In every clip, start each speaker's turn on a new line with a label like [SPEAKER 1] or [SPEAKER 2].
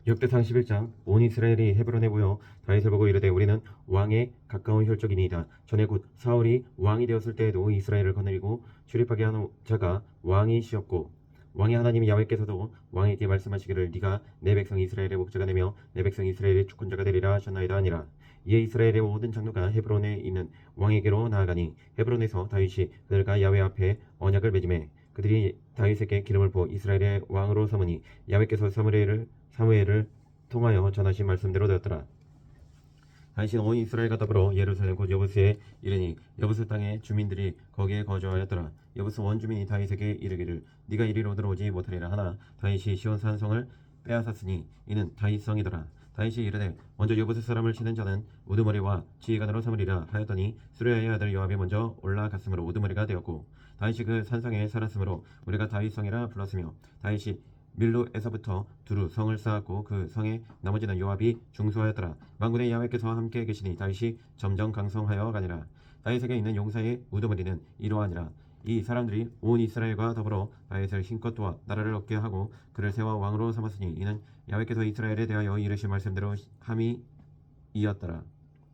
[SPEAKER 1] 역대상 11장 온 이스라엘이 헤브론에 모여 다윗을 보고 이르되 우리는 왕의 가까운 혈족이니이다. 전에 곧 사울이 왕이 되었을 때에도 이스라엘을 거느리고 출입하게 한 자가 왕이시었고 왕의 하나님 야훼께서도 왕에게 말씀하시기를 네가 내 백성 이스라엘의 목자가 되며 내 백성 이스라엘의 주권자가 되리라 하셨나이다 하니라. 이에 이스라엘의 모든 장로가 헤브론에 있는 왕에게로 나아가니 헤브론에서 다윗이 그들과 야훼 앞에 언약을 맺음에 그들이 다윗에게 기름을 부어 이스라엘의 왕으로 삼으니 야훼께서 사무엘을 통하여 전하신 말씀대로 되었더라. 다윗이 온 이스라엘과 더불어 예루살렘 곧 여부스에 이르니 여부스 땅의 주민들이 거기에 거주하였더라. 여부스 원주민이 다윗에게 이르기를 네가 이리로 들어오지 못하리라 하나 다윗이 시온산 성을 빼앗았으니 이는 다윗성이더라. 다윗이 이르되 먼저 여부스 사람을 치는 자는 우두머리와 지휘관으로 삼으리라 하였더니 수르야의 아들 요압이 먼저 올라갔으므로 우두머리가 되었고 다윗이 그 산성에 살았으므로 우리가 다윗성이라 불렀으며 다윗이 밀로에서부터 두루 성을 쌓았고 그 성의 나머지는 요압이 중수하였더라. 만군의 야훼께서 함께 계시니 다윗이 점점 강성하여 가니라. 다윗에게 있는 용사의 우두머리는 이러하니라. 이 사람들이 온 이스라엘과 더불어 다윗을 힘껏 도와 나라를 얻게 하고 그를 세워 왕으로 삼았으니 이는 야훼께서 이스라엘에 대하여 이르신 말씀대로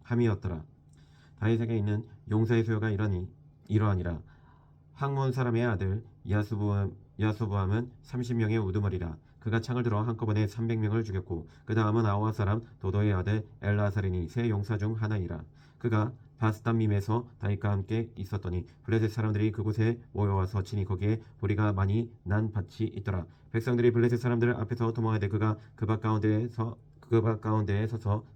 [SPEAKER 1] 함이었더라. 다윗에게 있는 용사의 수요가 이러하니라. 항몬 사람의 아들 야소부암은 30명의 우두머리라. 그가 창을 들어 한꺼번에 300명을 죽였고 그 다음은 아우아 사람 도도의 아들 엘라사린이 세 용사 중 하나이라. 그가 바스담밈에서 다윗과 함께 있었더니 블레셋 사람들이 그곳에 모여와서 치니 거기에 보리가 많이 난 밭이 있더라. 백성들이 블레셋 사람들 앞에서 도망하되 그가 그 밭 가운데에 서서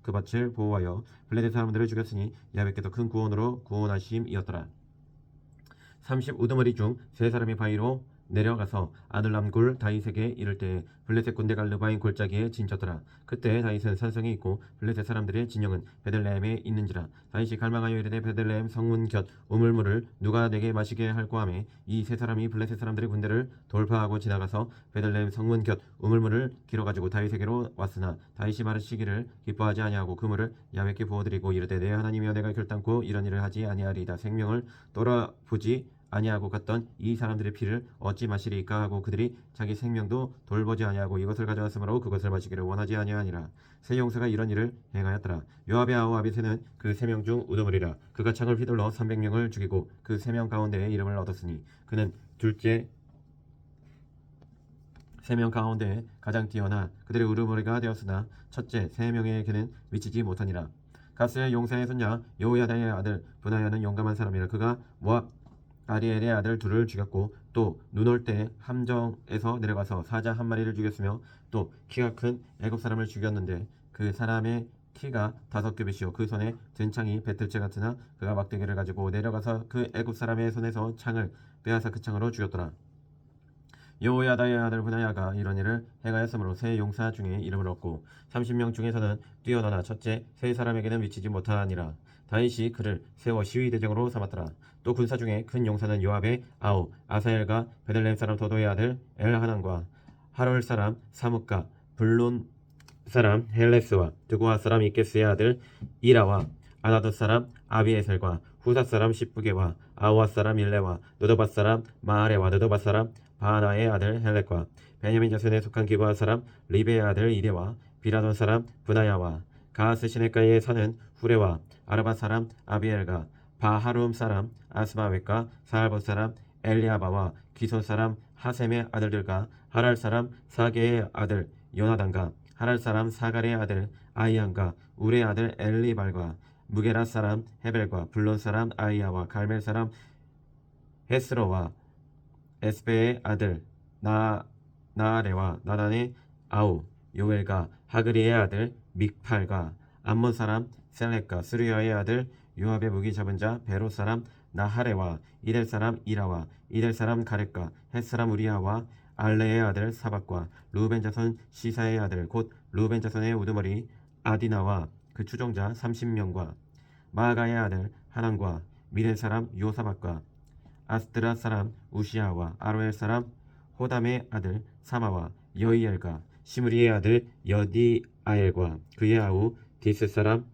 [SPEAKER 1] 그 밭을 보호하여 블레셋 사람들을 죽였으니 야훼께서 큰 구원으로 구원하심이었더라. 30 우두머리 중 세 사람이 바위로 내려가서 아둘람 굴 다윗에게 이를 때 블레셋 군대가 르바인 골짜기에 진쳤더라. 그때 다윗은 산성에 있고 블레셋 사람들의 진영은 베들레헴에 있는지라. 다윗이 갈망하여 이르되 베들레헴 성문 곁 우물물을 누가 내게 마시게 할꼬 하매 이 세 사람이 블레셋 사람들의 군대를 돌파하고 지나가서 베들레헴 성문 곁 우물물을 길어가지고 다윗에게로 왔으나 다윗이 마시기를 기뻐하지 아니하고 그 물을 야훼께 부어드리고 이르되 내 하나님이여 내가 결단코 이런 일을 하지 아니하리이다. 생명을 돌아보지 아니하고 갔던 이 사람들의 피를 어찌 마시리까 하고 그들이 자기 생명도 돌보지 아니하고 이것을 가져왔으므로 그것을 마시기를 원하지 아니하니라. 세 용사가 이런 일을 행하였더라. 요압의 아우 아비새는 그 세 명 중 우두머리라. 그가 창을 휘둘러 300명을 죽이고 그 세 명 가운데에 이름을 얻었으니 그는 둘째 3명 가운데 가장 뛰어나 그들의 우두머리가 되었으나 첫째 3명에게는 미치지 못하니라. 가스의 용사의 손자 여호야다의 아들 브나야는 용감한 사람이라. 그가 모압 아리엘의 아들 둘을 죽였고 또 눈 올 때 함정에서 내려가서 사자 한 마리를 죽였으며 또 키가 큰 애굽 사람을 죽였는데 그 사람의 키가 5규빗이요 그 손에 든 창이 배틀채 같으나 그가 막대기를 가지고 내려가서 그 애굽 사람의 손에서 창을 빼앗아 그 창으로 죽였더라. 여호야다의 아들 브나야가 이런 일을 행하였으므로 세 용사 중에 이름을 얻고 30명 중에서는 뛰어나나 첫째 세 사람에게는 미치지 못하니라. 다윗이 그를 세워 시위대장으로 삼았더라. 또 군사 중에 큰 용사는 요압의 아우 아사엘과 베들레헴 사람 도도의 아들 엘하난과 하롤 사람 사뭇과 블론 사람 헬레스와 드고아 사람 이케스의 아들 이라와 아나돗 사람 아비에셀과 후사 사람 십부게와 아우아 사람 일레와 느도밧 사람 마아레와 느도밧 사람 바하나의 아들 헬렉과 베냐민 자손에 속한 기브아 사람 리베의 아들 이데와 비라돈 사람 브나야와 가하스 시내가에 사는 후레와 아르바 사람 아비엘과 바하룸 사람 아스마웻과 사알봇 사람 엘리아바와 기손 사람 하셈의 아들들과 하랄 사람 사게의 아들 요나단과 하랄 사람 사갈의 아들 아이안과 우레의 아들 엘리발과 무게라 사람 헤벨과 블론 사람 아이야와 갈멜 사람 헤스로와 에스베의 아들 나아레와 나단의 아우 요엘과 하그리의 아들 믹팔과 암몬 사람 셀렉과 스루야의 아들 요압의 무기 잡은 자 베로 사람 나하레와 이델 사람 이라와 이델 사람 가렙과 헷 사람 우리야와 알레의 아들 사박과 루벤 자손 시사의 아들 곧 루벤 자손의 우두머리 아디나와 그 추종자 30명과 마아가의 아들 하난과 미렌 사람 요사박과 아스드라 사람 우시아와 아로엘 사람 호담의 아들 사마와 여이엘과 시므리의 아들 여디아엘과 그의 아우 디스 사람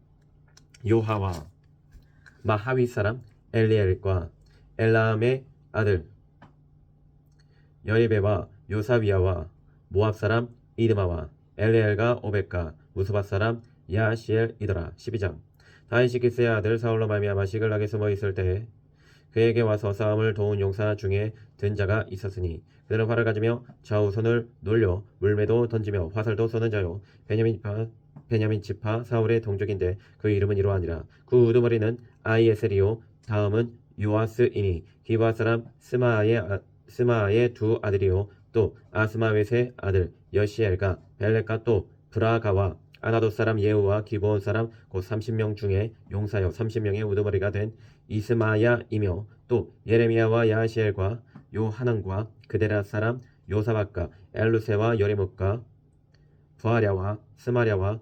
[SPEAKER 1] 요하와 마하위 사람 엘리엘과 엘라함의 아들 여리베와 요사비아와 모압 사람 이드마와 엘리엘과 오벳과 무스밧 사람 야시엘이더라. 12장. 다윗이 기스의 아들 사울로 말미암아 시글락에 숨어 있을 때 그에게 와서 싸움을 도운 용사 중에 든 자가 있었으니 그들은 활을 가지며 좌우손을 놀려 물매도 던지며 화살도 쏘는 자요 베냐민 지파 사울의 동족인데 그 이름은 이러하니라. 그 우두머리는 아이에셀이요 다음은 요아스이니 기브아 사람 스마아의 두 아들이요 또 아스마웻의 아들 여시엘과 벨렉과 또 브라가와 아나도 사람 예후와 기브온 사람 곧 30명 중에 용사여 30명의 우두머리가 된 이스마야이며 또 예레미야와 야시엘과 요하난과 그데라 사람 요사박과 엘루세와 여리목과 부하랴와 스마랴와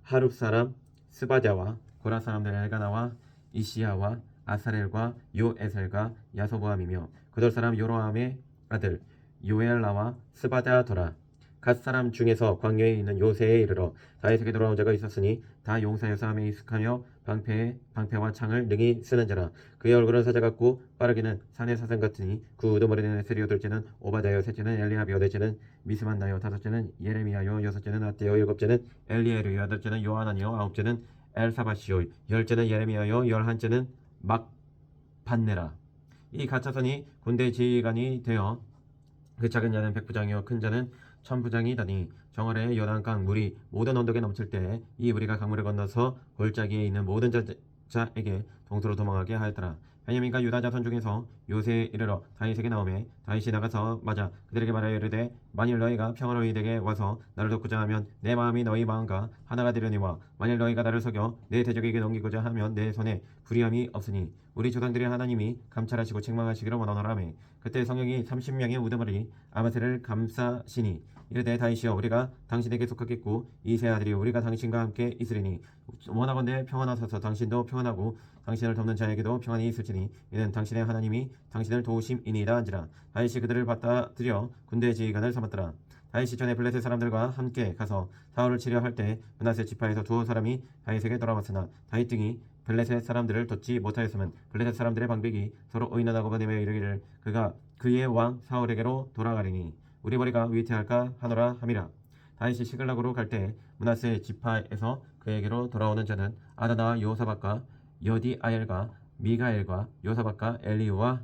[SPEAKER 1] 하룹 사람 스바랴와 고라 사람들 엘가나와 이시야와 아사렐과 요에셀과 야소보암이며 그돌 사람 요로함의 아들 요엘라와 스바다더라. 갓 사람 중에서 광야에 있는 요새에 이르러 다윗에게 돌아온 자가 있었으니 다 용사여 싸움에 익숙하며 방패와 창을 능히 쓰는 자라. 그의 얼굴은 사자 같고 빠르기는 산의 사슴 같으니 그 우두머리는 에셀이요 둘째는 오바댜요 셋째는 엘리압이요 넷째는 미스만나요 다섯째는 예레미야요 여섯째는 아떼요 일곱째는 엘리에르요 여덟째는 요하나니요 아홉째는 엘사바시요 열째는 예레미야요 열한째는 막반네라. 이 가차선이 군대 지휘관이 되어 그 작은 자는 백부장이요 큰 자는 천부장이다니 정월에 요단강 물이 모든 언덕에 넘칠 때 이 무리가 강물을 건너서 골짜기에 있는 모든 자에게 동서로 도망하게 하였더라. 베냐민과 유다 자손 중에서 요새에 이르러 다윗에게 나오매 다윗이 나가서 맞아 그들에게 말하여 이르되 만일 너희가 평화로이 내게 와서 나를 돕고자 하면 내 마음이 너희 마음과 하나가 되려니와 만일 너희가 나를 속여 내 대적에게 넘기고자 하면 내 손에 불의함이 없으니 우리 조상들의 하나님이 감찰하시고 책망하시기를 원하노라매. 그때 성령이 30명의 우두머리 아마셀을 감싸시니 이르되 다윗이여 우리가 당신에게 속하겠고 이 세 아들이 우리가 당신과 함께 있으리니 원하건대 평안하소서. 당신도 평안하고 당신을 돕는 자에게도 평안이 있을지니 이는 당신의 하나님이 당신을 도우심이니이다 한지라. 다윗이 그들을 받아들여 군대 지휘관을 삼았더라. 다윗이 전에 블레셋 사람들과 함께 가서 사울을 치려 할 때 므낫세 지파에서 두어 사람이 다윗에게 돌아왔으나 다윗 등이 블레셋 사람들을 돕지 못하였으면 블레셋 사람들의 방백이 서로 의논하고 거듭하여 이르기를 그가 그의 왕 사울에게로 돌아가리니 우리 머리가 위태할까 하노라 함이라. 다윗이 시글락으로 갈 때 므낫세 지파에서 그에게로 돌아오는 자는 아다나와 요사박과 여디아엘과 미가엘과 요사박과 엘리우와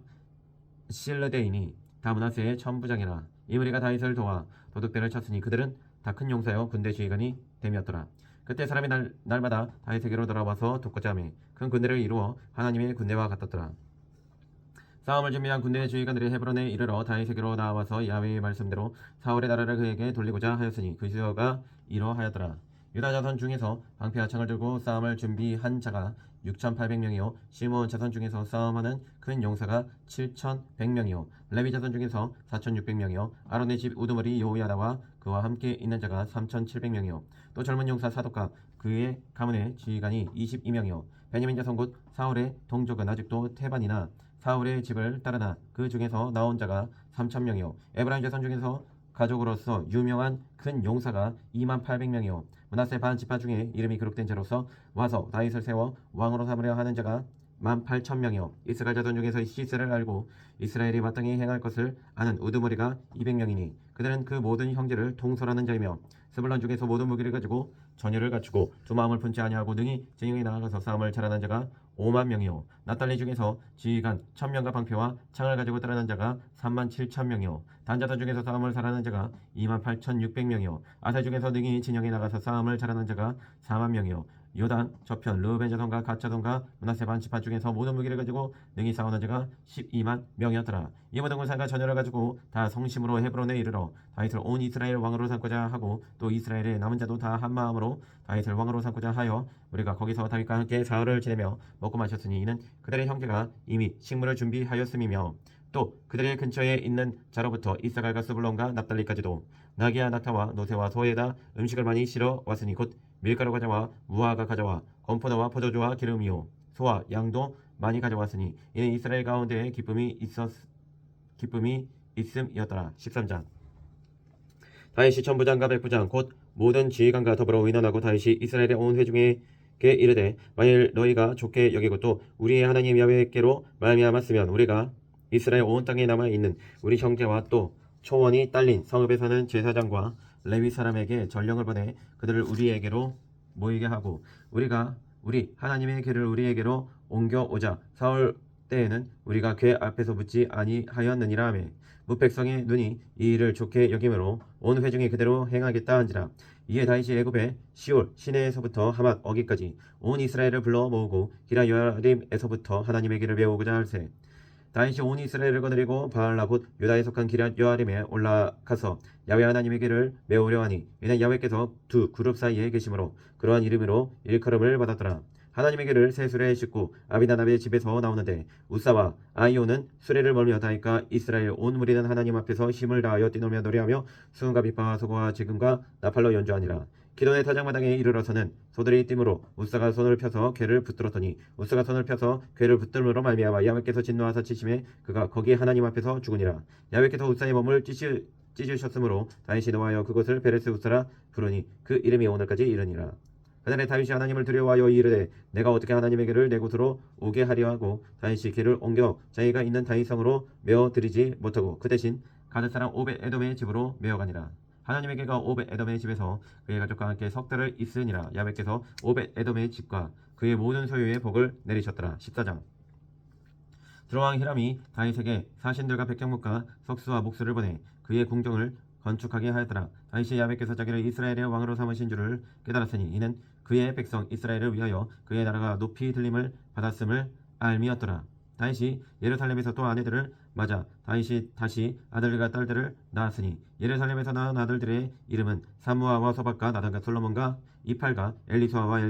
[SPEAKER 1] 실르데이니 다 므낫세의 천부장이라. 이 무리가 다윗을 도와 도둑들을 쳤으니 그들은 다 큰 용사여 군대 지휘관이 됨이었더라. 그때 사람이 날마다 다윗에게로 돌아와서 돕고자 하며 큰 군대를 이루어 하나님의 군대와 같았더라. 싸움을 준비한 군대 지휘관들이 헤브론에 이르러 다윗에게로 나와서 야훼의 말씀대로 사울의 나라를 그에게 돌리고자 하였으니 그 수요가 이러하였더라. 유다 자손 중에서 방패와 창을 들고 싸움을 준비한 자가 6,800명이요 시므온 자손 중에서 싸움하는 큰 용사가 7,100명이요 레위 자손 중에서 4,600명이요 아론의 집 우두머리 여호야다와 그와 함께 있는 자가 3,700명이요 또 젊은 용사 사독과 그의 가문의 지휘관이 22명이요 베냐민 자손 곧 사울의 동족은 아직도 태반이나 사울의 집을 따르나 그 중에서 나온 자가 3,000명이요 에브라임 자손 중에서 가족으로서 유명한 큰 용사가 28,000명이요 므낫세 반 지파 중에 이름이 기록된 자로서 와서 다윗을 세워 왕으로 삼으려 하는 자가 18,000명이요 이스라엘 자손 중에서 시스를 알고 이스라엘이 마땅히 행할 것을 아는 우두머리가 200명이니 그들은 그 모든 형제를 통솔하는 자이며 스불론 중에서 모든 무기를 가지고 전열을 갖추고 두 마음을 분치 아니하고 능히 진영에 나아가서 싸움을 잘하는 자가 50,000명이요 납달리 중에서 지휘관 1,000명과 방패와 창을 가지고 따르는 자가 37,000명이요 단자손 중에서 싸움을 잘하는 자가 28,600명이요 아세 중에서 능히 진영에 나가서 싸움을 잘하는 자가 40,000명이요 요단 저편 르우벤 자손과 갓 자손과 므낫세 반 지파 중에서 모든 무기를 가지고 능히 싸우는 자가 120,000명이었더라. 이 모든 군사가 전열을 가지고 다 성심으로 헤브론에 이르러 다윗을 온 이스라엘 왕으로 삼고자 하고 또 이스라엘의 남은 자도 다 한 마음으로 다윗을 왕으로 삼고자 하여 우리가 거기서 다윗과 함께 사흘을 지내며 먹고 마셨으니 이는 그들의 형제가 이미 식물을 준비하였음이며 또 그들의 근처에 있는 자로부터 이사갈과 스불론과 납달리까지도 나귀와 낙타와 노새와 소에다 음식을 많이 실어 왔으니 곧 밀가루 가져와 무화과 가져와 건포도와 포도주와 기름이요 소와 양도 많이 가져왔으니 이는 이스라엘 가운데에 기쁨이 있음이었더라. 13장. 다윗이 천부장과 백부장 곧 모든 지휘관과 더불어 의논하고 다윗이 이스라엘의 온 회중에게 이르되 만일 너희가 좋게 여기고 또 우리의 하나님 야훼께로 말미암았으면 우리가 이스라엘 온 땅에 남아있는 우리 형제와 또 초원이 딸린 성읍에 사는 제사장과 레위 사람에게 전령을 보내 그들을 우리에게로 모이게 하고 우리 하나님의 궤를 우리에게로 옮겨오자. 사울 때에는 우리가 궤 앞에서 붙지 아니하였느니라 하매 무백성의 눈이 이 일을 좋게 여김으로 온 회중이 그대로 행하겠다 한지라. 이에 다윗이 애굽의 시올 시내에서부터 하맛 어기까지 온 이스라엘을 불러 모으고 기랴여아림에서부터 하나님의 길을 배우고자 할세. 다윗이 온 이스라엘을 거느리고 바알라 곧 유다에 속한 기랴여아림에 올라가서 야훼 하나님의 길을 메우려 하니 이는 야훼께서 두 그룹 사이에 계심으로 그러한 이름으로 일컬음을 받았더라. 하나님의 길을 새 수레에 싣고 아비나답의 집에서 나오는데 우사와 아이오는 수레를 멀며 다윗과 이스라엘 온 무리는 하나님 앞에서 힘을 다하여 뛰놀며 노래하며 수금과 빗방와 소고와 지금과 나팔로 연주하니라. 기돈의 타작마당에 이르러서는 소들이 띠므로 우사가 손을 펴서 궤를 붙들었더니 우사가 손을 펴서 궤를 붙들므로 말미암아 야훼께서 진노하사 치심에 그가 거기 하나님 앞에서 죽으니라. 야훼께서 우사의 몸을 찢으셨으므로 다윗이 노하여 그것을 베레스 우사라 부르니 그 이름이 오늘까지 이르니라. 그날에 다윗이 하나님을 두려워하여 이르되 내가 어떻게 하나님의 궤를 내 곳으로 오게 하려 하고 다윗이 궤를 옮겨 자기가 있는 다윗 성으로 메어 드리지 못하고 그 대신 가드 사람 오벳 에돔의 집으로 메어가니라. 하나님의 궤가 오벳 에돔의 집에서 그의 가족과 함께 석 달을 있으니라. 야훼께서 오벳 에돔의 집과 그의 모든 소유의 복을 내리셨더라. 14장. 드로왕 히람이 다윗에게 사신들과 백경목과 석수와 목수를 보내 그의 궁정을 건축하게 하였더라. 다윗이 야훼께서 자기를 이스라엘의 왕으로 삼으신 줄을 깨달았으니 이는 그의 백성 이스라엘을 위하여 그의 나라가 높이 들림을 받았음을 알미었더라. 다윗이 예루살렘에서 또 아내들을 맞아 다윗이 다시 아들과 딸들을 낳았으니 예루살렘에서 낳은 아들들의 이름은 삼무아와 소박과 나단과 솔로몬과 이팔과 엘리수아와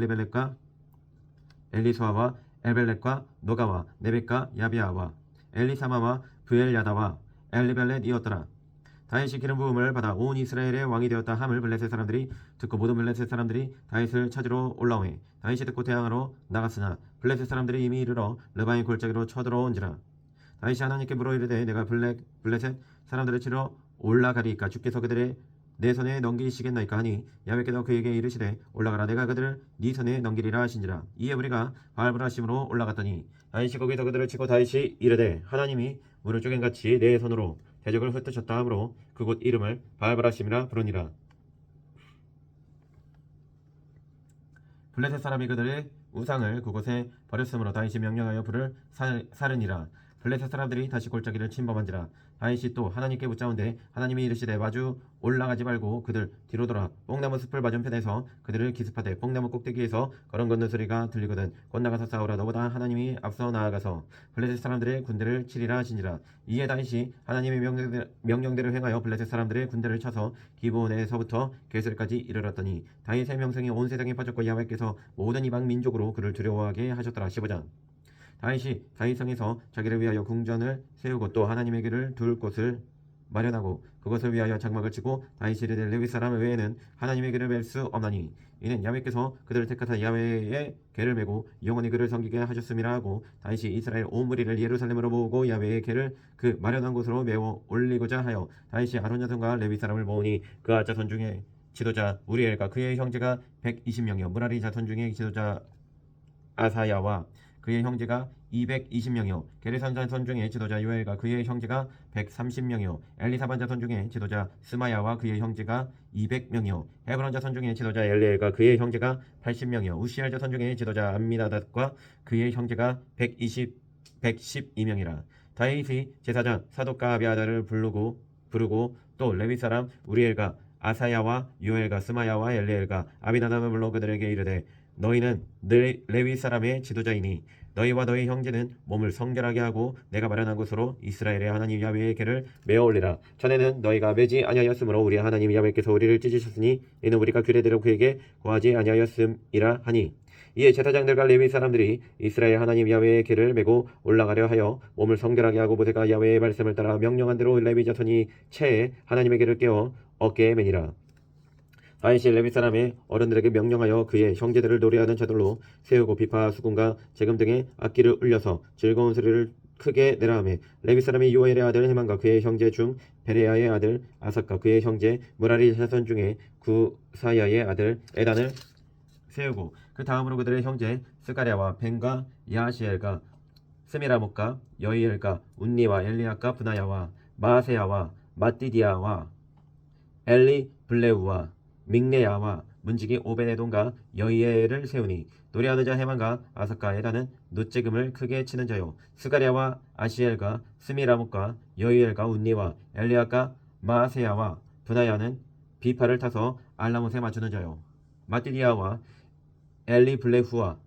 [SPEAKER 1] 엘리수아와 엘벨렛과 노가와 네벡과 야비아와 엘리사마와 브엘야다와 엘리벨렛이었더라. 다윗이 기름 부음을 받아 온 이스라엘의 왕이 되었다 함을 블레셋 사람들이 듣고 모든 블레셋 사람들이 다윗을 찾으러 올라오매 다윗이 듣고 대항하러 나갔으나 블레셋 사람들이 이미 이르러 르바인 골짜기로 쳐들어온지라. 다윗이 하나님께 물어 이르되 내가 블레셋 사람들을 치러 올라가리이까 주께서 그들의 내 손에 넘기시겠나이까 하니 야훼께서 그에게 이르시되 올라가라 내가 그들을 네 손에 넘기리라 하신지라. 이에 우리가 바알브라심으로 올라갔더니 다윗이 거기서 그들을 치고 다윗이 이르되 하나님이 물을 쪼갠같이 내 손으로 대적을 흩으셨다 하므로 그곳 이름을 바알브라심이라 부르니라. 블레셋 사람이 그들의 우상을 그곳에 버렸으므로 다윗이 명령하여 불을 사르니라. 블레셋 사람들이 다시 골짜기를 침범한지라. 다윗이 또 하나님께 묻자온데 하나님이 이르시되 마주 올라가지 말고 그들 뒤로 돌아 뽕나무 숲을 맞은편에서 그들을 기습하되 뽕나무 꼭대기에서 걸음 걷는 소리가 들리거든 곧 나가서 싸우라. 너보다 하나님이 앞서 나아가서 블레셋 사람들의 군대를 치리라 하시니라. 이에 다윗이 하나님의 명령대로 행하여 블레셋 사람들의 군대를 쳐서 기브온에서부터 게셀까지 이르렀더니 다윗의 명성이 온 세상에 퍼졌고 야훼께서 모든 이방 민족으로 그를 두려워하게 하셨더라. 15장. 다윗이 다윗성에서 자기를 위하여 궁전을 세우고 또 하나님의 길을 둘 곳을 마련하고 그것을 위하여 장막을 치고 다윗이 이르되 레위 사람 외에는 하나님의 길을 맬 수 없나니 이는 야훼께서 그들을 택하사 야훼의 궤를 메고 영원히 그를 섬기게 하셨음이라 하고 다윗이 이스라엘 온 무리를 예루살렘으로 모으고 야훼의 궤를 그 마련한 곳으로 메워 올리고자 하여 다윗이 아론 자손과 레위 사람을 모으니 그 아자손 중에 지도자 우리엘과 그의 형제가 120명이요 무라리 자손 중에 지도자 아사야와 그의 형제가 220명이요 게르선 자손 중에 지도자 요엘과 그의 형제가 130명이요 엘리사반 자손 중에 지도자 스마야와 그의 형제가 200명이요 헤브론 자손 중에 지도자 엘리엘과 그의 형제가 80명이요 우시알 자손 중에 지도자 암미나닷과 그의 형제가 112명이라. 다윗이 제사장 사독과 아비아다를 부르고 또 레위 사람 우리엘과 아사야와 요엘과 스마야와 엘리엘과 아비나답을 불러 그들에게 이르되 너희는 레위 사람의 지도자이니 너희와 너희 형제는 몸을 성결하게 하고 내가 마련한 곳으로 이스라엘의 하나님 야훼의 궤를 메어 올리라. 전에는 너희가 매지 아니하였으므로 우리 하나님 야훼께서 우리를 찢으셨으니 이는 우리가 규례대로 그에게 고하지 아니하였음이라 하니 이에 제사장들과 레위 사람들이 이스라엘 하나님 야훼의 궤를 메고 올라가려 하여 몸을 성결하게 하고 모세가 야훼의 말씀을 따라 명령한 대로 레위 자손이 채에 하나님의 궤를 깨어 어깨에 매니라. 다윗이 레위 사람의 어른들에게 명령하여 그의 형제들을 노래하는 자들로 세우고 비파 수금과 재금 등의 악기를 울려서 즐거운 소리를 크게 내라 하매 레위 사람이 요엘의 아들 헤만과 그의 형제 중 베레야의 아들 아삭과 그의 형제 무라리 자손 중에 구사야의 아들 에단을 세우고 그 다음으로 그들의 형제 스가랴와 벤과 야시엘과 스미라목과 여이엘과 운니와 엘리야과 브나야와 마세야와 마띠디아와 엘리 블레우와 믹네야와 문지기 오베데돔과 여이엘을 세우니 노래하는 자 헤만과 아삭과 에라는 놋재금을 크게 치는 자요 스가랴와 아시엘과 스미라목과 여이엘과 운니와 엘리야과 마세야와 분하야는 비파를 타서 알라못에 맞추는 자요 마띠디아와 엘리 블레후와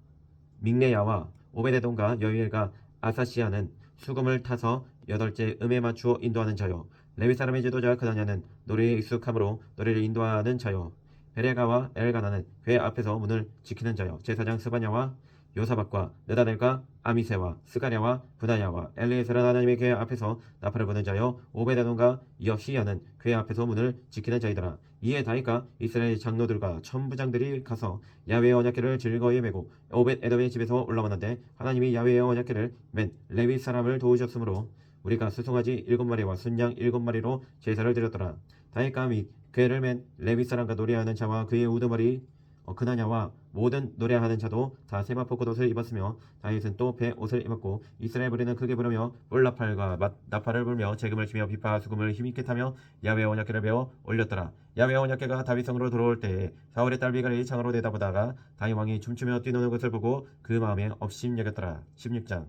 [SPEAKER 1] 믹네야와 오베데돔과 여이엘과 아사시아는 수금을 타서 여덟째 음에 맞추어 인도하는 자요 레위 사람의 지도자 그나냐는 노래에 익숙함으로 노래를 인도하는 자요 베레가와 엘가나는 궤 앞에서 문을 지키는 자요 제사장 스바냐와 요사박과 느다넬과 아미세와 스가랴와 분하야와 엘리에셀은 하나님의 궤 앞에서 나팔을 부는 자요 오베데돔과 여시야는 궤 앞에서 문을 지키는 자이더라 이에 다윗과 이스라엘 장로들과 천부장들이 가서 야훼의 언약궤를 즐거이 메고 오벳에돔의 집에서 올라왔는데 하나님이 야훼의 언약궤를 맨 레위 사람을 도우셨으므로 우리가 수송아지 7마리와 순양 7마리로 제사를 드렸더라. 다윗과 및 궤를 맨 레위 사람과 노래하는 자와 그의 우두머리 그나냐와 모든 노래하는 자도 다 세마포 겉옷을 입었으며 다윗은 또 배 옷을 입었고 이스라엘 무리는 크게 부르며 뿔나팔과 나팔을 불며 재금을 치며 비파와 수금을 힘있게 타며 야훼의 언약궤를 베어 올렸더라. 야훼의 언약궤가 다윗성으로 들어올 때에 사울의 딸 비갈이 창으로 내다보다가 다윗 왕이 춤추며 뛰노는 것을 보고 그 마음에 업심여겼더라. 16장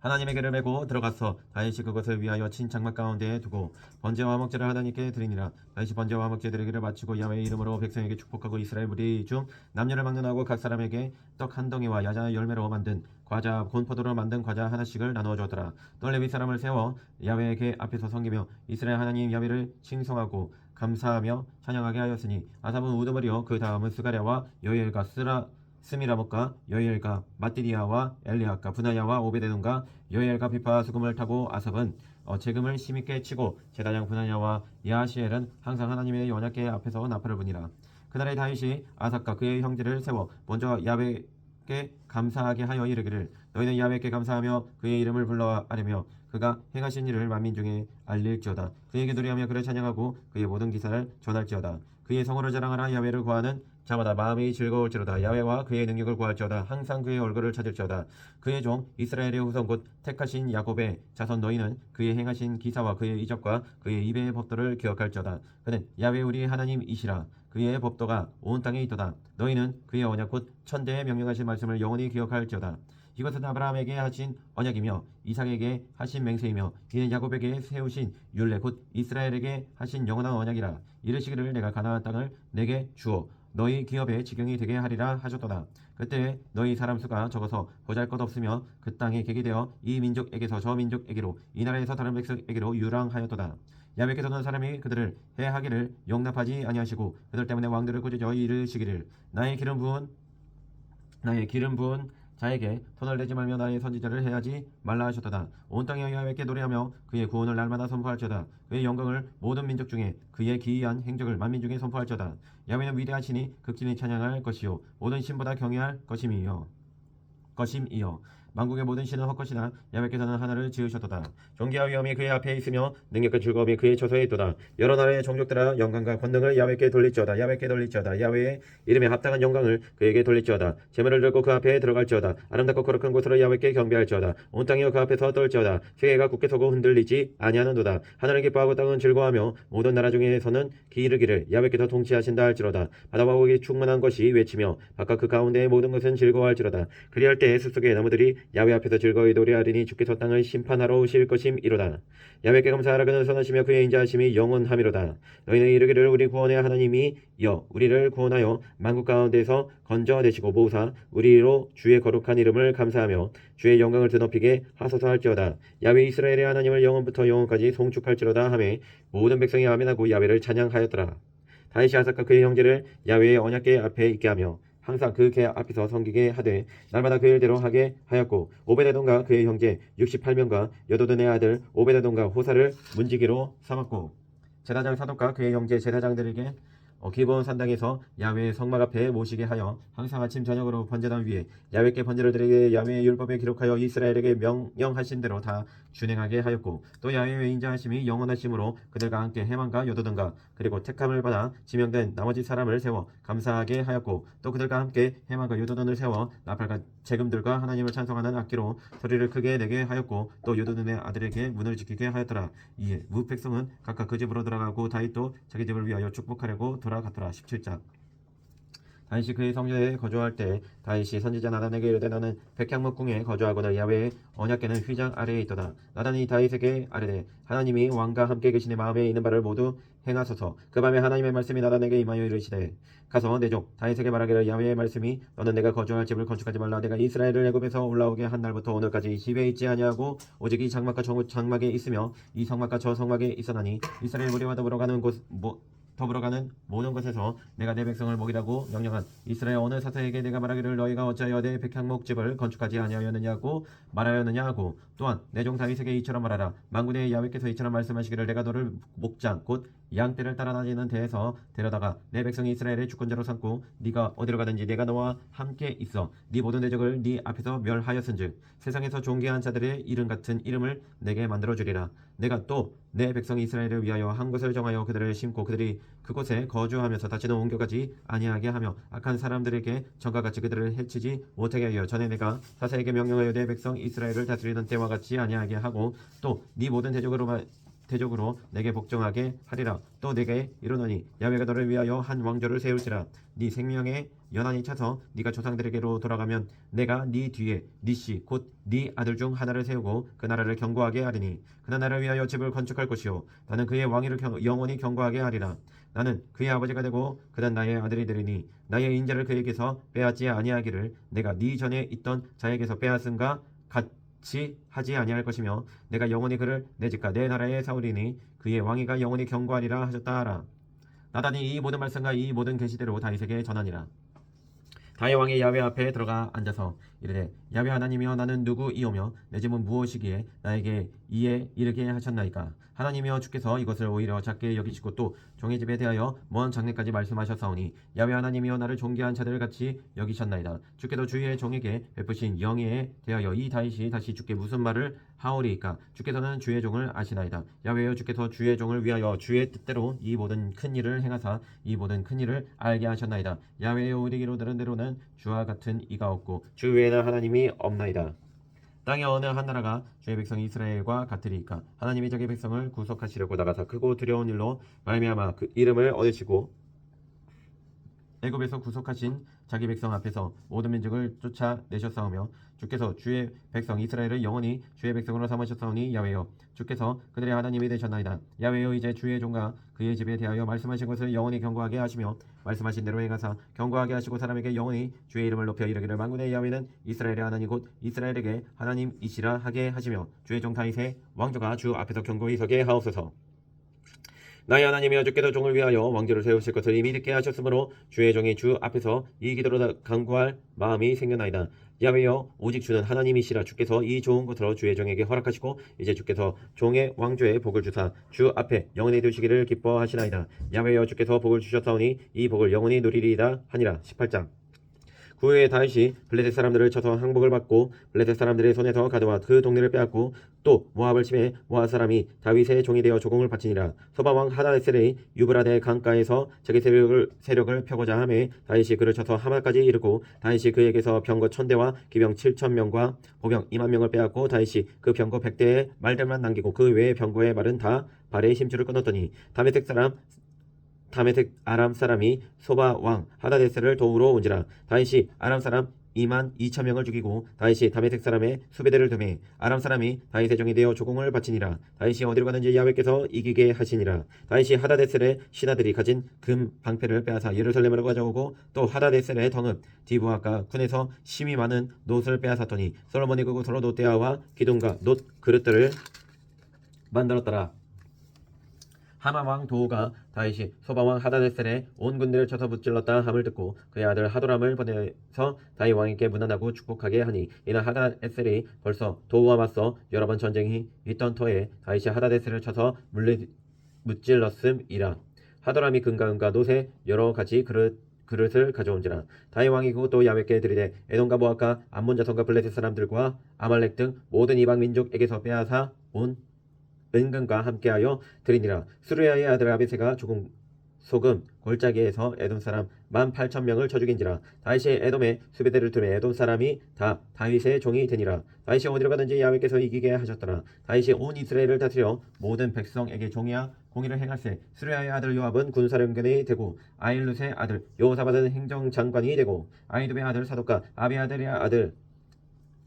[SPEAKER 1] 하나님의 궤를 메고 들어가서 다윗이 그것을 위하여 친 장막 가운데에 두고 번제와 화목제를 하나님께 드리니라. 다윗이 번제와 화목제 드리기를 마치고 야훼의 이름으로 백성에게 축복하고 이스라엘 무리 중 남녀를 막론하고 각 사람에게 떡 한 덩이와 야자 열매로 만든 과자 곤포도로 만든 과자 하나씩을 나누어 주었더라. 또 레위 사람을 세워 야훼의 궤 앞에서 섬기며 이스라엘 하나님 야훼를 칭송하고 감사하며 찬양하게 하였으니 아삽은 우두머리요 그 다음은 스가랴와 여이엘과 스미라목과 여이엘과 마띠디아와 엘리야과 분하야와 오베데돔과 여이엘과 비파 수금을 타고 아삽은 재금을 힘있게 치고 제사장 분하야와 야시엘은 항상 하나님의 언약궤 앞에서 나팔을 부니라. 그날에 다윗이 아삽과 그의 형제를 세워 먼저 야훼께 감사하게 하여 이르기를 너희는 야훼께 감사하며 그의 이름을 불러 아뢰며 그가 행하신 일을 만민 중에 알릴지어다. 그에게 노래하며 그를 찬양하고 그의 모든 기사를 전할지어다. 그의 성호를 자랑하라. 야훼를 구하는 자마다 마음이 즐거울지로다. 야훼와 그의 능력을 구할지어다. 항상 그의 얼굴을 찾을지어다. 그의 종 이스라엘의 후손 곧 택하신 야곱의 자손 너희는 그의 행하신 기사와 그의 이적과 그의 입의 법도를 기억할지어다. 그는 야훼 우리 하나님이시라. 그의 법도가 온 땅에 있도다. 너희는 그의 언약 곧 천대에 명령하신 말씀을 영원히 기억할지어다. 이것은 아브라함에게 하신 언약이며 이삭에게 하신 맹세이며 이는 야곱에게 세우신 율례 곧 이스라엘에게 하신 영원한 언약이라. 이르시기를 내가 가나안 땅을 내게 주어 너희 기업의 지경이 되게 하리라 하셨도다. 그때 너희 사람 수가 적어서 보잘것없으며 그 땅에 객이 되어 이 민족에게서 저 민족에게로 이 나라에서 다른 백성에게로 유랑하였도다. 야훼께서는 사람이 그들을 해하기를 용납하지 아니하시고 그들 때문에 왕들을 꾸짖어 이르시기를 나의 기름 부은 자에게 손을 내지 말며 나의 선지자를 해하지 말라 하셨도다. 온 땅에 야훼께 노래하며 그의 구원을 날마다 선포할지어다. 그의 영광을 모든 민족 중에 그의 기이한 행적을 만민 중에 선포할지어다. 야훼는 위대하시니 극진히 찬양할 것이요 모든 신보다 경외할 것임이요 만국의 모든 신은 헛것이나 야훼께서는 하나를 지으셨도다. 존귀와 위엄이 그의 앞에 있으며 능력과 즐거움이 그의 처소에 있도다. 여러 나라의 종족들아 영광과 권능을 야훼께 돌릴지어다. 야훼의 이름에 합당한 영광을 그에게 돌릴지어다. 재물을 들고 그 앞에 들어갈지어다. 아름답고 거룩한 곳으로 야훼께 경배할지어다. 온 땅이여 그 앞에서 떨지어다. 세계가 굳게 서고 흔들리지 아니하는도다. 하늘은 기뻐하고 땅은 즐거워하며 모든 나라 중에서는 기르기를 야훼께서 통치하신다 할지로다. 바다와 고기 충만한 것이 외치며 바깥 그 가운데의 모든 것은 즐거워할지로다. 그리할 때에 숲속의 나무들이 야훼 앞에서 즐거이 노래하리니 주께서 땅을 심판하러 오실 것임이로다. 야훼께 감사하라. 그는 선하시며 그의 인자하심이 영원함이로다. 너희는 이르기를 우리 구원의 하나님이여 우리를 구원하여 만국 가운데서 건져내시고 모으사 우리로 주의 거룩한 이름을 감사하며 주의 영광을 드높이게 하소서 할지어다. 야훼 이스라엘의 하나님을 영원부터 영원까지 송축할지로다 하매 모든 백성이 아멘하고 야훼를 찬양하였더라. 다윗이 아삭과 그의 형제를 야훼의 언약궤 앞에 있게 하며 항상 그 궤 앞에서 섬기게 하되 날마다 그 일대로 하게 하였고 오베데돔과 그의 형제 68명과 여도둔의 아들 오베데돔과 호사를 문지기로 삼았고 제사장 사독과 그의 형제 제사장들에게 기브온 산당에서 야훼의 성막 앞에 모시게 하여 항상 아침 저녁으로 번제단 위에 야훼께 번제를 드리게 야훼의 율법에 기록하여 이스라엘에게 명령하신 대로 다 준행하게 하였고 또 야훼의 인자하심이 영원하심으로 그들과 함께 해만과 여도둔과 그리고 택함을 받아 지명된 나머지 사람을 세워 감사하게 하였고 또 그들과 함께 해만과 여도둔을 세워 나팔과 재금들과 하나님을 찬송하는 악기로 소리를 크게 내게 하였고 또 요두둔의 아들에게 문을 지키게 하였더라. 이에 무 백성은 각각 그 집으로 돌아가고 다윗도 자기 집을 위하여 축복하려고 돌아갔더라. 17장. 다윗이 그의 성전에 거주할 때 다윗이 선지자 나단에게 이르되 너는 백향목궁에 거주하거나 야훼의 언약궤는 휘장 아래에 있도다. 나단이 다윗에게 아뢰되 하나님이 왕과 함께 계시는 마음에 있는 바를 모두 행하소서. 그 밤에 하나님의 말씀이 나단에게 임하여 이르시되 가서 내 종 다윗에게 말하기를 야훼의 말씀이 너는 내가 거주할 집을 건축하지 말라. 내가 이스라엘을 애굽에서 올라오게 한 날부터 오늘까지 집에 있지 아니하고 오직 이 장막과 저 장막에 있으며 이 성막과 저 성막에 있어나니 이스라엘 무리와 더불어 가는 모든 것에서 내가 내 백성을 먹이라고 명령한 이스라엘 어느 사사에게 내가 말하기를 너희가 어찌하여 내 백향목 집을 건축하지 아니하였느냐고 말하였느냐고 또한 내 종 다윗에게 이처럼 말하라. 만군의 야훼께서 이처럼 말씀하시기를 내가 너를 목장 곧 양떼를 따라 다니는 데에서 데려다가 내 백성이 이스라엘의 주권자로 삼고 네가 어디로 가든지 내가 너와 함께 있어 네 모든 대적을 네 앞에서 멸하였은즉 세상에서 존귀한 자들의 이름 같은 이름을 내게 만들어 주리라. 내가 또 내 백성 이스라엘을 위하여 한 곳을 정하여 그들을 심고 그들이 그곳에 거주하면서 다시는 옮겨가지 아니하게 하며 악한 사람들에게 전과 같이 그들을 해치지 못하게 하여 전에 내가 사사에게 명령하여 내 백성 이스라엘을 다스리던 때와 같이 아니하게 하고 또 네 모든 대적으로 내게 복종하게 하리라. 또 내게 이르노니 야훼가 너를 위하여 한 왕조를 세울지라. 네 생명의 연한이 차서 네가 조상들에게로 돌아가면 내가 네 뒤에 네 씨 곧 네 아들 중 하나를 세우고 그 나라를 견고하게 하리니 그 나라를 위하여 집을 건축할 것이요 나는 그의 왕위를 영원히 견고하게 하리라. 나는 그의 아버지가 되고 그는 나의 아들이 되리니 나의 인자를 그에게서 빼앗지 아니하기를 내가 네 전에 있던 자에게서 빼앗음과 같이 하지 아니할 것이며 내가 영원히 그를 내 집과 내 나라에 세우리니 그의 왕위가 영원히 견고하리라 하셨다 하라. 나단이 이 모든 말씀과 이 모든 계시대로 다윗에게 전하니라. 다윗 왕이 야훼 앞에 들어가 앉아서 이르되 야훼 하나님이여 나는 누구이오며 내 집은 무엇이기에 나에게 이에 이르게 하셨나이까. 하나님이여 주께서 이것을 오히려 작게 여기시고 또 종의 집에 대하여 먼 장래까지 말씀하셨사오니 야훼 하나님이여 나를 존귀한 자들 같이 여기셨나이다. 주께도 주의 종에게 베푸신 영예에 대하여 이 다윗이 다시 주께 무슨 말을 하오리이까. 주께서는 주의 종을 아시나이다. 야훼여 주께서 주의 종을 위하여 주의 뜻대로 이 모든 큰 일을 행하사 이 모든 큰 일을 알게 하셨나이다. 야훼여 우리기로 들은 대로는 주와 같은 이가 없고 주 외에는 하나님이 없나이다. 땅의 어느 한 나라가 주의 백성 이스라엘과 같으리이까. 하나님이 자기 백성을 구속하시려고 나가사 크고 두려운 일로 말미암아 그 이름을 얻으시고 애굽에서 구속하신 자기 백성 앞에서 모든 민족을 쫓아내셨사오며 주께서 주의 백성 이스라엘을 영원히 주의 백성으로 삼으셨사오니 야훼여 주께서 그들의 하나님이 되셨나이다. 야훼여 이제 주의 종과 그의 집에 대하여 말씀하신 것을 영원히 견고하게 하시며 말씀하신 대로 행하사 견고하게 하시고 사람에게 영원히 주의 이름을 높여 이르기를 만군의 야훼는 이스라엘의 하나님 곧 이스라엘에게 하나님이시라 하게 하시며 주의 종 다윗의 왕조가 주 앞에서 견고히 서게 하옵소서. 나의 하나님이여 주께서 종을 위하여 왕조를 세우실 것을 이미 듣게 하셨으므로 주의 종이 주 앞에서 이 기도로 간구할 마음이 생겨나이다. 야훼여 오직 주는 하나님이시라. 주께서 이 좋은 것으로 주의 종에게 허락하시고 이제 주께서 종의 왕조에 복을 주사 주 앞에 영원히 두시기를 기뻐하시나이다. 야훼여 주께서 복을 주셨사오니 이 복을 영원히 누리리이다 하니라. 18장. 그 후에 다윗이 블레셋 사람들을 쳐서 항복을 받고 블레셋 사람들의 손에서 가져와 그 동네를 빼앗고 또 모압을 침해 모압 사람이 다윗의 종이 되어 조공을 바치니라. 소바 왕 하다데셀이 유브라데 강가에서 자기 세력을 펴고자 하매 다윗이 그를 쳐서 하마까지 이르고 다윗이 그에게서 병거 1000대와 기병 7000명과 보병 20000명을 빼앗고 다윗이 그 병거 100대의 말들만 남기고 그 외의 병거의 말은 다 발의 심줄을 끊었더니 다메섹 아람 사람이 소바 왕 하다데셀을 도우러 온지라. 다윗이 아람 사람 22000명을 죽이고 다윗이 다메섹 사람의 수배대를 두매 아람 사람이 다윗의 종이 되어 조공을 바치니라. 다윗이 어디로 가는지 야훼께서 이기게 하시니라. 다윗이 하다데셀의 신하들이 가진 금 방패를 빼앗아 예루살렘으로 가져오고 또 하다데셀의 덩읍 디브아가 쿤에서 심이 많은 놋을 빼앗았더니 솔로몬이 그곳으로 놋대야와 기둥과 놋 그릇들을 만들었더라. 하마왕 도우가 다윗이 소바왕 하다데셀의 온 군대를 쳐서 무찔렀다 함을 듣고 그의 아들 하도람을 보내서 다윗 왕에게 문안하고 축복하게 하니 이는 하다데셀이 벌써 도우와 맞서 여러 번 전쟁이 있던 터에 다윗이 하다데셀을 쳐서 무찔렀음이라. 하도람이 금과 놋의 여러 가지 그릇을 가져온지라. 다윗 왕이고 또 야훼께 드리되 에돔과 모압과 암몬 자손과 블레셋 사람들과 아말렉 등 모든 이방 민족에게서 빼앗아 온 은금과 함께하여 드리니라. 수르야의 아들 아비새가 소금 골짜기에서 에돔 사람 18,000명을 쳐 죽인지라. 다윗이 에돔의 수비대를 두매 에돔 사람이 다 다윗의 종이 되니라. 다윗이 어디로 가든지 야훼께서 이기게 하셨더라. 다윗이 온 이스라엘을 다스려 모든 백성에게 종이야 공의를 행할세. 스루야의 아들 요압은 군사령관이 되고 아일룻의 아들 요사밧은 행정장관이 되고 아히두베의 아들 사독과 아비아들의 아들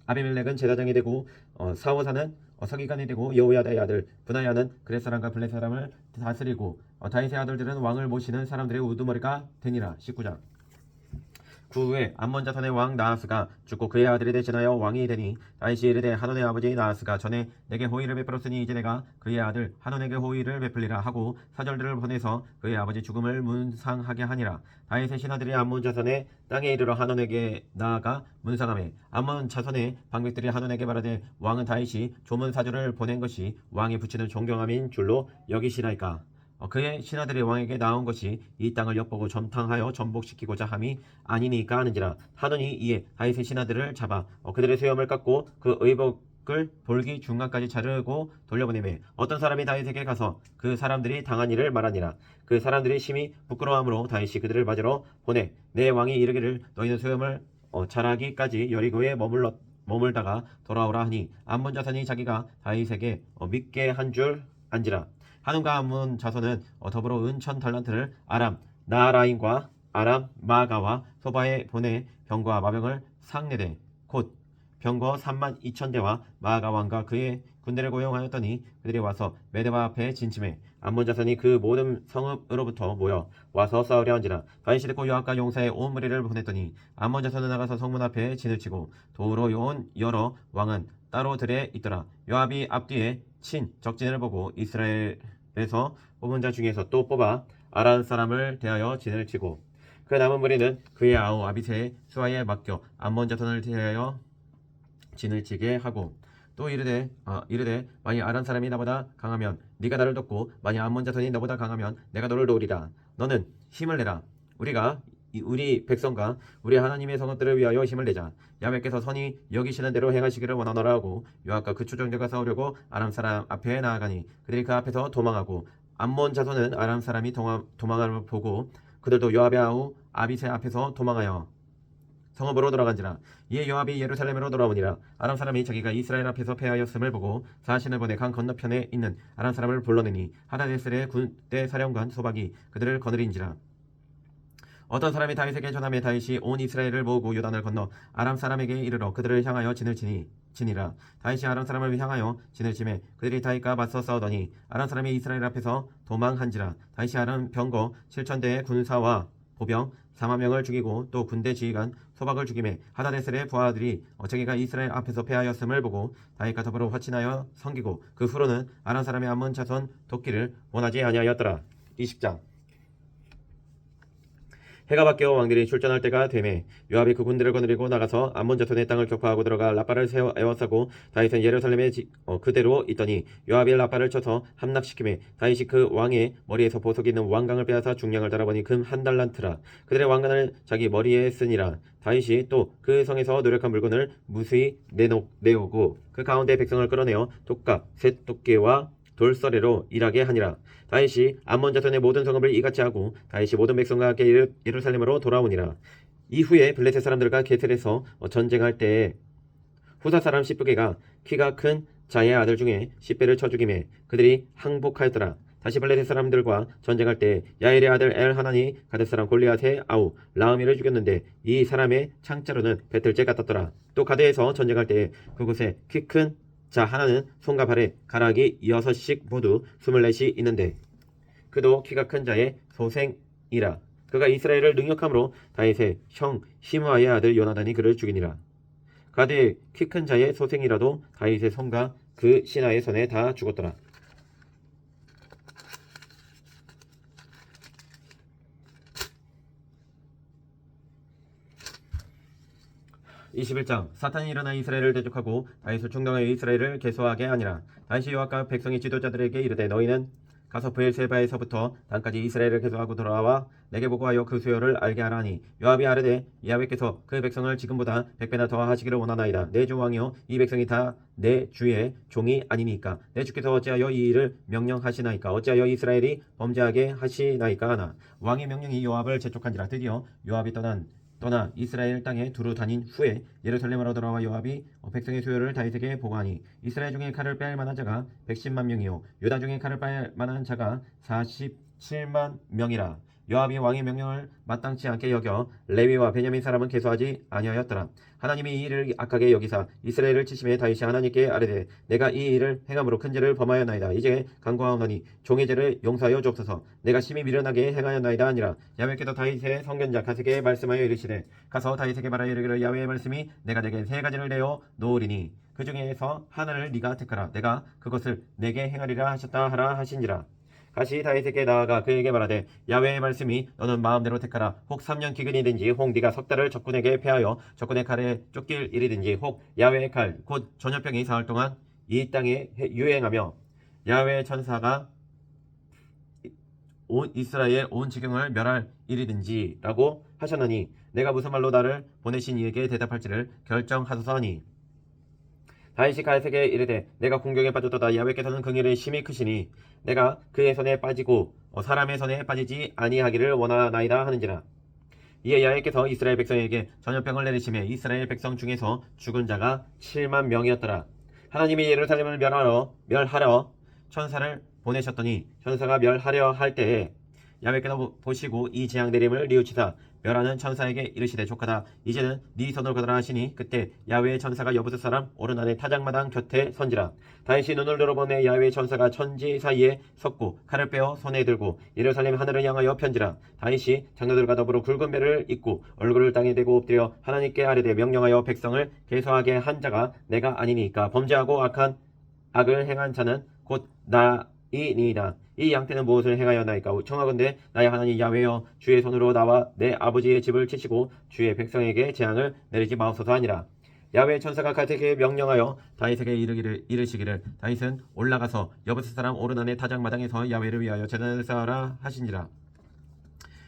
[SPEAKER 1] 아비멜렉은 제사장이 되고 사오사는 서기관이 되고 여호야다의 아들 브나야는 그렛 사람과 블렛 사람을 다스리고 다윗의 아들들은 왕을 모시는 사람들의 우두머리가 되니라. 19장. 그 후에 암몬 자손의 왕 나하스가 죽고 그의 아들이 대신하여 왕이 되니 다윗이 이르되 하논의 아버지 나하스가 전에 내게 호의를 베풀었으니 이제 내가 그의 아들 하논에게 호의를 베풀리라 하고 사절들을 보내서 그의 아버지 죽음을 문상하게 하니라. 다윗의 신하들이 암몬 자손의 땅에 이르러 하논에게 나아가 문상하매 암몬 자손의 방백들이 하논에게 말하되 왕은 다윗이 조문 사절을 보낸 것이 왕이 붙이는 존경함인 줄로 여기시나이까. 그의 신하들이 왕에게 나온 것이 이 땅을 엿보고 점탕하여 전복시키고자 함이 아니니까 하는지라. 하논이 이에 다윗의 신하들을 잡아 그들의 수염을 깎고 그 의복을 볼기 중간까지 자르고 돌려보내매 어떤 사람이 다윗에게 가서 그 사람들이 당한 일을 말하니라. 그 사람들이 심히 부끄러워하므로 다윗이 그들을 맞으러 보내 내 왕이 이르기를 너희는 수염을 자라기까지 여리고에 머물다가 돌아오라 하니 암몬 자손이 자기가 다윗에게 믿게 한 줄 안지라. 하논과 암몬 자손은 더불어 은천 달란트를 아람 나라인과 아람 마가와 소바에 보내 병과 마병을 상내되 곧 병거 32,000대와 마가 왕과 그의 군대를 고용하였더니 그들이 와서 메데바 앞에 진침해 암몬 자손이 그 모든 성읍으로부터 모여 와서 싸우려 한지라. 다윗이 듣고 요압과 용사의 온 무리를 보냈더니 암몬 자손은 나가서 성문 앞에 진을 치고 도로 온 여러 왕은 따로 들에 있더라. 요압이 앞뒤에 친 적진을 보고 이스라엘에서 뽑은 자 중에서 또 뽑아 아란 사람을 대하여 진을 치고 그 남은 무리는 그의 아우 아비새의 수하에 맡겨 암몬 자손을 대하여 진을 치게 하고 또 이르되 만일 아란 사람이 나보다 강하면 네가 나를 돕고 만일 암몬 자손이 너보다 강하면 내가 너를 도우리라. 너는 힘을 내라. 우리가 우리 백성과 우리 하나님의 성읍들을 위하여 힘을 내자. 야훼께서 선히 여기시는 대로 행하시기를 원하노라 하고 요압과 그 추종자가 싸우려고 아람 사람 앞에 나아가니 그들이 그 앞에서 도망하고 암몬 자손은 아람 사람이 도망함을 보고 그들도 요압의 아우 아비새 앞에서 도망하여 성읍으로 돌아간지라. 이에 요압이 예루살렘으로 돌아오니라. 아람 사람이 자기가 이스라엘 앞에서 패하였음을 보고 사신을 보내 강 건너편에 있는 아람 사람을 불러내니 하다데셀의 군대 사령관 소박이 그들을 거느린지라. 어떤 사람이 다윗에게 전하며 다윗이 온 이스라엘을 모으고 요단을 건너 아람 사람에게 이르러 그들을 향하여 진을 치니라. 다윗이 아람 사람을 향하여 진을 치매 그들이 다윗과 맞서 싸우더니 아람 사람이 이스라엘 앞에서 도망한지라. 다윗이 아람 병거 7,000대의 군사와 보병 40,000명을 죽이고 또 군대 지휘관 소박을 죽이매 하다데셀의 부하들이 자기가 이스라엘 앞에서 패하였음을 보고 다윗과 더불어 화친하여 섬기고 그 후로는 아람 사람의 암몬 자손 돕기를 원하지 아니하였더라. 20장. 해가 바뀌어 왕들이 출전할 때가 되매 요압이 그 군대를 거느리고 나가서 암몬 자손의 땅을 격파하고 들어가 라빠를 에워싸고 다윗은 예루살렘에 그대로 있더니 요압이 라빠를 쳐서 함락시키매 다윗이 그 왕의 머리에서 보석이 있는 왕관을 빼앗아 중량을 달아보니 금 1달란트라. 그들의 왕관을 자기 머리에 쓰니라. 다윗이 또 그 성에서 노력한 물건을 무수히 내오고 그 가운데 백성을 끌어내어 독각 셋도끼와 돌서래로 일하게 하니라. 다윗이 암몬 자손의 모든 성읍을 이같이 하고 다윗이 모든 백성과 함께 예루살렘으로 돌아오니라. 이후에 블레셋 사람들과 게셀에서 전쟁할 때에 후사 사람 시브게가 키가 큰 자의 아들 중에 십배를 쳐 죽이매 그들이 항복하였더라. 다시 블레셋 사람들과 전쟁할 때 야엘의 아들 엘하나니 가뎃 사람 골리앗의 아우 라흐미를 죽였는데 이 사람의 창자로는 배틀째 같았더라. 또 가드에서 전쟁할 때 그곳에 키 큰 자 하나는 손과 발에 가락이 6씩 모두 24이 있는데 그도 키가 큰 자의 소생이라. 그가 이스라엘을 능욕함으로 다윗의 형 시므아의 아들 요나단이 그를 죽이니라. 가드의 키 큰 자의 소생이라도 다윗의 손과 그 신하의 손에 다 죽었더라. 21장. 사탄이 일어나 이스라엘을 대적하고 다윗을 충동하여 이스라엘을 괴수하게 하니라. 다윗이 요압과 백성의 지도자들에게 이르되 너희는 가서 브엘세바에서부터 단까지 이스라엘을 계속하고 돌아와 내게 보고하여 그 수요를 알게 하라니 요압이 아뢰되 야훼께서 그 백성을 지금보다 100배나 더하시기를 원하나이다. 내 주 왕이여 이 백성이 다 내 주의 종이 아니니까 내 주께서 어찌하여 이 일을 명령하시나이까 어찌하여 이스라엘이 범죄하게 하시나이까 하나 왕의 명령이 요압을 재촉한지라. 드디어 요압이 떠나 이스라엘 땅에 두루 다닌 후에 예루살렘으로 돌아와 요압이 백성의 수요를 다윗에게 보고하니 이스라엘 중에 칼을 뺄 만한 자가 110만 명이요 유다 중에 칼을 뺄 만한 자가 47만 명이라. 요압이 왕의 명령을 마땅치 않게 여겨 레위와 베냐민 사람은 계수하지 아니하였더라. 하나님이 이 일을 악하게 여기사 이스라엘을 치심에 다윗이 하나님께 아뢰되 내가 이 일을 행함으로 큰 죄를 범하였나이다. 이제 간구하오노니 종의 죄를 용서하여 주옵소서. 내가 심히 미련하게 행하였나이다 하니라. 야훼께서 다윗의 선견자 갓에게 말씀하여 이르시되 가서 다윗에게 말하여 이르기를 야훼의 말씀이 내가 내게 세 가지를 내어 놓으리니 그 중에서 하나를 네가 택하라. 내가 그것을 내게 행하리라 하셨다 하라 하신지라. 다시 다윗에게 나아가 그에게 말하되 야훼의 말씀이 너는 마음대로 택하라. 혹 3년 기근이든지 혹 네가 석 달을 적군에게 패하여 적군의 칼에 쫓길 일이든지 혹 야훼의 칼 곧 전염병이 사흘 동안 이 땅에 유행하며 야훼의 천사가 온 이스라엘 온 지경을 멸할 일이든지 라고 하셨나니 내가 무슨 말로 나를 보내신 이에게 대답할지를 결정하소서 하니 다윗이 갓에게 이르되 내가 공경에 빠졌도다. 야훼께서는 긍휼이 심히 크시니 내가 그의 손에 빠지고 사람의 손에 빠지지 아니하기를 원하나이다 하는지라. 이에 야훼께서 이스라엘 백성에게 전염병을 내리시매 이스라엘 백성 중에서 죽은 자가 7만 명이었더라. 하나님이 예루살렘을 멸하러 천사를 보내셨더니 천사가 멸하려 할 때에 야훼께서 보시고 이 재앙 내림을 뉘우치사 멸하는 천사에게 이르시되 족하다. 이제는 네 손으로 가더라 하시니 그때 야훼의 천사가 여부스 사람 오르난의 타작마당 곁에 선지라. 다윗이 눈을 들어보매 야훼의 천사가 천지 사이에 섰고 칼을 빼어 손에 들고 예루살렘 하늘을 향하여 편지라. 다윗이 장로들과 더불어 굵은 배를 입고 얼굴을 땅에 대고 엎드려 하나님께 아뢰되 명령하여 백성을 계수하게 한 자가 내가 아니니까 범죄하고 악을 행한 자는 곧 나이니이다. 이 양떼는 무엇을 행하였나이까. 청하건대 나의 하나님 야훼여 주의 손으로 나와 내 아버지의 집을 치시고 주의 백성에게 재앙을 내리지 마옵소서 하니라. 야훼의 천사가 갓에게 명령하여 다윗에게 이르시기를 다윗은 올라가서 여부스 사람 오르난의 타작마당에서 야훼를 위하여 제단을 쌓으라 하신지라.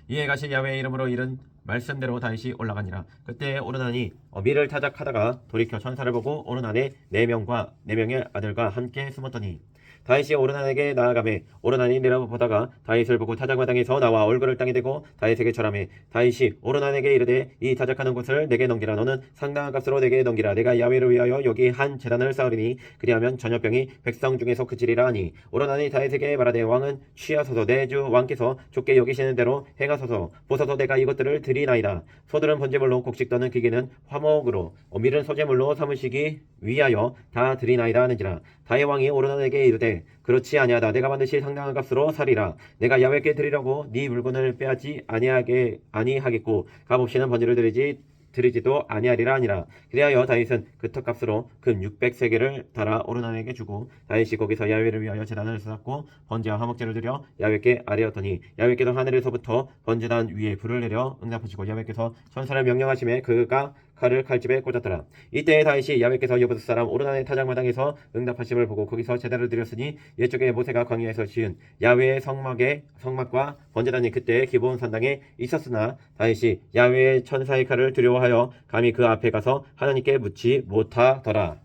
[SPEAKER 1] 이에 가신 야훼의 이름으로 이른 말씀대로 다윗이 올라가니라. 그때 오르난이 밀을 타작하다가 돌이켜 천사를 보고 오르난의 4명의 아들과 함께 숨었더니 다윗이 오르난에게 나아가매 오르난이 내려보다가 다윗을 보고 타작마당에서 나와 얼굴을 땅에 대고 다윗에게 절하매 다윗이 오르난에게 이르되 이 타작하는 곳을 내게 넘기라. 너는 상당한 값으로 내게 넘기라. 내가 야훼를 위하여 여기 한 제단을 쌓으리니 그리하면 전염병이 백성 중에서 그치리라 하니 오르난이 다윗에게 말하되 왕은 취하소서. 내 주 왕께서 좁게 여기시는 대로 행하소서. 보소서 내가 이것들을 드리나이다. 소들은 번제물로 곡식 떠는 기계는 화목으로 밀은 소제물로 삼으시기 위하여 다 드리나이다 하는지라. 다윗 왕이 오르난에게 이르되 그렇지 아니하다. 내가 반드시 상당한 값으로 사리라. 내가 야훼께 드리려고 네 물건을 빼앗지 아니하겠고 값 없이는 번제를 드리지도 아니하리라 하니라. 그리하여 다윗은 그 턱값으로 금 600세겔을 달아 오르난에게 주고 다윗이 거기서 야훼를 위하여 제단을 쌓았고 번제와 화목제를 드려 야훼께 아뢰었더니 야훼께서 하늘에서부터 번제단 위에 불을 내려 응답하시고 야훼께서 천사를 명령하심에 그가 칼을 칼집에 꽂았더라. 이때 다윗이 야훼께서 여부스 사람 오르난의 타작마당에서 응답하심을 보고 거기서 제단을 드렸으니 옛적에 모세가 광야에서 지은 야훼의 성막과 번제단이 그때 기브온 산당에 있었으나 다윗이 야훼의 천사의 칼을 두려워하여 감히 그 앞에 가서 하나님께 묻지 못하더라.